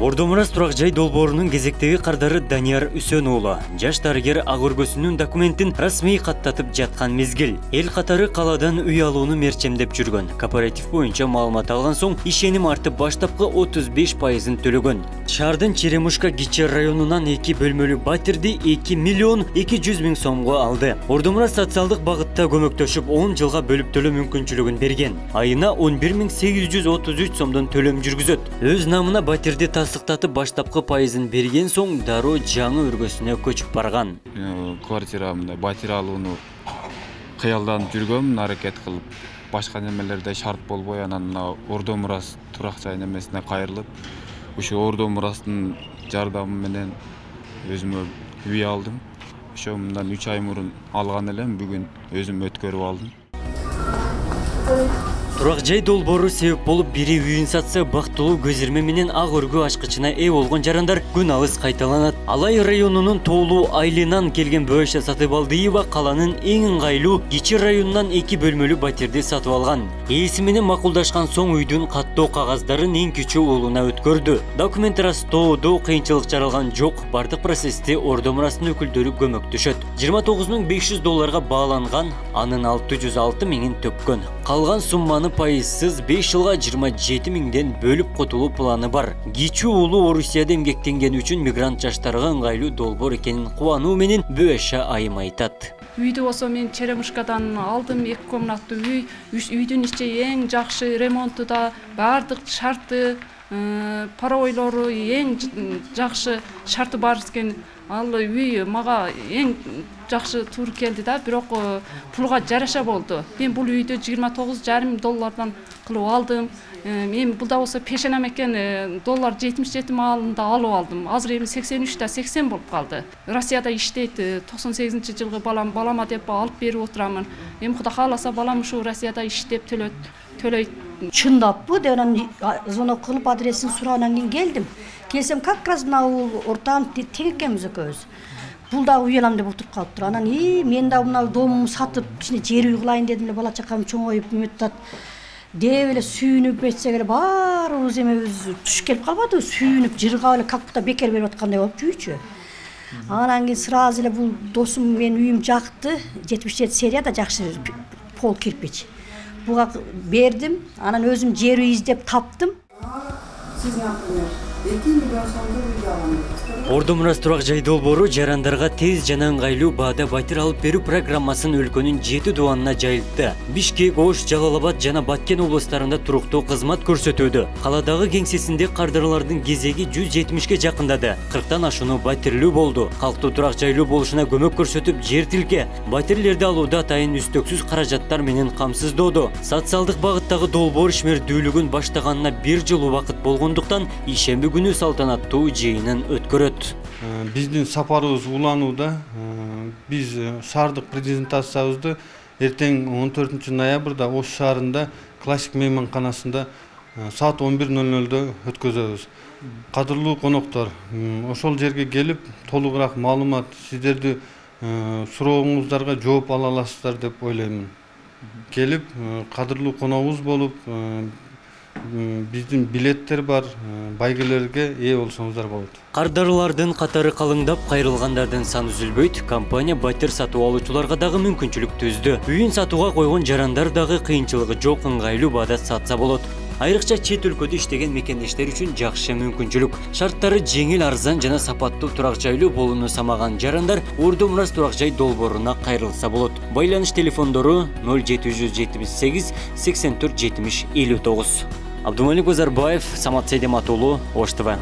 Ордомурас турак жай долбоорунун кезектеги кардары Данияр Үсөн уулу. Жаш дарыгер ак өргөсүнүн документин расмий каттатып жаткан мезгил. Эл катары каладан үй алууну мерчемдеп жүргөн. Кооператив боюнча маалымат алган соң ишеним артып баштапкы 35%ын төлөгөн. Шаардын Черемушка Кичи районунан 2 бөлмөлүү батирди 2 миллион 200 миң сомго алды. Ордомурас социалдык багытта көмөктөшүп 10 жылга бөлүп төлөө мүмкүнчүлүгүн берген. Айына 11.833 сомдон төлөм жүргүзөт. Өз намына батирди тасыктатып баштапкы пайызын берген соң дароо жаңы өргөсүнө көчүп барган. Квартира мындай батир алууну кыялданып жүргөм, аракет кылып, башка немелерде шарт болбой, анан мына Ордомурас турак жай немесине кайрылып, ушу Ордомурастын жардамы менен өзүмө үй алдым. Ошо мындан 3 ай мурун алган элем, бүгүн өзүм өткөрүп алдым. Турак жай долбоору себеп болуп, бири үйүн сатса, бактылуу көзирме менен ак өргө ачкычына ээ болгон жарандар күн алыс кайталанат. Алай районунун Тоолуу Айлынан келген Бөөша Сатыбалдиева каланын эң ыңгайлуу Кичи районунан 2 бөлмөлүү батирди сатып алган. Ээси менен макулдашкан соң үйдүн каттоо кагаздарын эң кичүү уулуна өткөрдү. Документ растоодо кыйынчылык жаралган жок, бардык процессти Ордомурастын өкүлдөрү көмөктөшөт. $29.500 бааланган, анын 606 миңин төккөн. Калган сумманы пайызсыз 5 жылга 27 миңден бөлүп котулуу планы бар. Кичи уулу Орусияда эмгектенген үчүн мигрант жаштарга ыңгайлуу долбоор экенин кубануу менен Бөөша айым айтат. Үйдү болсо мен Черемушкадан алдым, 2 комнаттуу үй. Үйдүн ичи эң жакшы, ремонту да, бардык шарты, паройлору эң жакшы шарты бар экен. Ал үй мага эң жакшы туура келди да, бирок пулга жараша болду. Мен бул үйдү $29.5 кылып алдым. Мен булда болсо пешенем экен доллар 77 маалында алып алдым. Азыр эми 83 80 болуп калды. Россияда иштейт, 98-жылгы балама деп алып берип отурамын. Эми Кудай кааласа балам ушу Россияда иштеп төлөйт. Чындаппы деп анан звонок кылып адресин сурагандан кийин келдим. Келсем как раз мына ортан тең экенбиз экөөбүз. Бул да үй алам деп отуруп калыптыр. Анан мен да мына домумду сатып, ичине жер үй кылайын дедим эле, бала чакам чоңоюп үмүттат. Деп эле сүйүнүп этсек эле баарыбыз эмебиз туш келип калбадыбы, сүйүнүп жыргап эле как будто бекер берип аткандай болуп жүрчү. Анан кийин сразу эле бул досум мен үйүм жакты, 77 серияда жакшы пол кирпич. Буга бердим, анан өзүм жер үй издеп таптым. Сиз, например, 2 миллион сомдо үй алам. Ордомурас турак жай долбоору жарандарга тез жана ыңгайлуу баада батир алып берүү программасын өлкөнүн 7 дубанына жайылтты. Бишкек, Ош, Жалал-Абад жана Баткен облустарында туруктуу кызмат көрсөтүүдө. Каладагы кеңсесинде кардарлардын кезеги 170ге жакындады. 40тан ашууну батирлүү болду. Калктуу турак жайлуу болушуна көмөк көрсөтүп, жер тилке, батирлерди алууда атайын үстөксүз каражаттар менен камсыздоодо. Социалдык багыттагы долбоор ишмердүүлүгүн баштаганына 1 жыл убакыт болгондуктан ишемби күнү салтанаттуу жыйынын өткөрөт. Биздин сапарыбыз уланууда. Биз шаардык презентациябызды эртең 14 ноябрда Ош шаарында классик мейманканасында саат 11:00 өткөзөбүз. Кадырлуу коноктор, ошол жерге келип, толугураак маалымат, сиздерди сурооңуздарга жооп ала аласыздар деп ойлоймун. Келип, кадырлуу коногубуз болуп, биздин билеттер бар, байгелерге ээ болсоңуздар болот. Кардарлардын катары калыңдап, кайрылгандардын саны үзүлбөйт. Компания батир сатып алуучуларга дагы мүмкүнчүлүк түздү. Үйүн сатууга койгон жарандар дагы кыйынчылыгы жок, ыңгайлуу баада сатса болот. Айрыкча чет өлкөдө иштеген мекендештер үчүн жакшы мүмкүнчүлүк. Шарттары жеңил, арзан жана сапаттуу турак жайлуу болууну самаган жарандар Ордомурас турак жай долбооруна кайрылса болот. Байланыш телефондору 0778 84 70 59. Абдумалик Озарбаев, Самат Сейдемат уулу, Ош ТВ.